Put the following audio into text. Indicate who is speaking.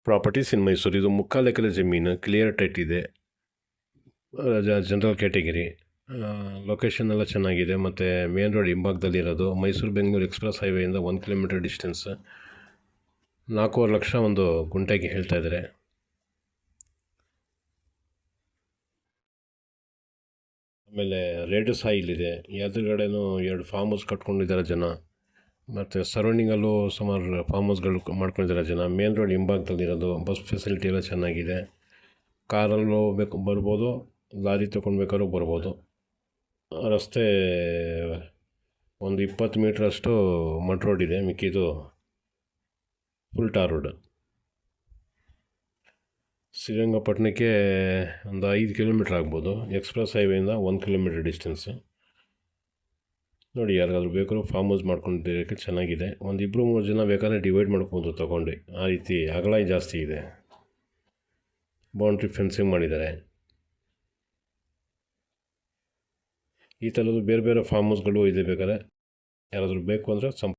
Speaker 1: Properties ಇನ್ ಮೈಸೂರು. ಇದು ಮುಕ್ಕಾಲು ಎಕರೆ ಜಮೀನು, ಕ್ಲಿಯರ್ ಟೈಟ್ ಇದೆ, ಜನರಲ್ ಕ್ಯಾಟಗಿರಿ. ಲೊಕೇಶನ್ ಎಲ್ಲ ಚೆನ್ನಾಗಿದೆ ಮತ್ತು ಮೇನ್ ರೋಡ್ ಹಿಂಭಾಗದಲ್ಲಿರೋದು. ಮೈಸೂರು ಬೆಂಗಳೂರು ಎಕ್ಸ್ಪ್ರೆಸ್ ಹೈವೇಯಿಂದ 1 ಕಿಲೋಮೀಟರ್ ಡಿಸ್ಟೆನ್ಸ್. 4.5 ಲಕ್ಷ ಒಂದು ಗುಂಟೆಗೆ ಹೇಳ್ತಾ ಇದ್ದಾರೆ. ಆಮೇಲೆ ರೇಡು ಸಹ ಇಲ್ಲಿದೆ. ಎದುರುಗಡೆನೂ 2 ಫಾರ್ಮ್ ಹೌಸ್ ಕಟ್ಕೊಂಡಿದ್ದಾರೆ ಜನ, ಮತ್ತು ಸರೌಂಡಿಂಗಲ್ಲೂ ಸುಮಾರು ಫಾರ್ಮ್ ಹೌಸ್ಗಳು ಮಾಡ್ಕೊಂಡಿದ್ದಾರೆ ಜನ. ಮೇನ್ ರೋಡ್ ಹಿಂಭಾಗದಲ್ಲಿರೋದು. ಬಸ್ ಫೆಸಿಲಿಟಿ ಎಲ್ಲ ಚೆನ್ನಾಗಿದೆ. ಕಾರಲ್ಲಿ ಹೋಗ್ಬೇಕು ಬರ್ಬೋದು, ಲಾರಿ ತೊಗೊಂಡ್ಬೇಕಾದ್ರೂ ಬರ್ಬೋದು. ರಸ್ತೆ ಒಂದು 20 ಮೀಟ್ರಷ್ಟು ಮಡ್ ರೋಡ್ ಇದೆ, ಮಿಕ್ಕಿದು ಫುಲ್ ಟಾರ್ ರೋಡ್. ಶ್ರೀರಂಗಪಟ್ಟಣಕ್ಕೆ ಒಂದು 5 ಕಿಲೋಮೀಟ್ರ್ ಆಗ್ಬೋದು. ಎಕ್ಸ್ಪ್ರೆಸ್ ಹೈವೇಯಿಂದ 1 ಕಿಲೋಮೀಟರ್ ಡಿಸ್ಟೆನ್ಸು. ನೋಡಿ, ಯಾರಿಗಾದ್ರೂ ಬೇಕಾದ್ರೂ ಫಾರ್ಮ್ ಹೌಸ್ ಮಾಡ್ಕೊಂಡಿರೋಕ್ಕೆ ಚೆನ್ನಾಗಿದೆ. 1-2-3 ಜನ ಬೇಕಾದ್ರೆ ಡಿವೈಡ್ ಮಾಡ್ಬೋದು ತೊಗೊಂಡು. ಆ ರೀತಿ ಅಗಲ ಜಾಸ್ತಿ ಇದೆ. ಬೌಂಡ್ರಿ ಫೆನ್ಸಿಂಗ್ ಮಾಡಿದ್ದಾರೆ. ಈ ಥರದ್ದು ಬೇರೆ ಬೇರೆ ಫಾರ್ಮ್ ಹೌಸ್ಗಳು ಇದೆ. ಬೇಕಾದ್ರೆ ಯಾರಾದರೂ ಬೇಕು ಅಂದರೆ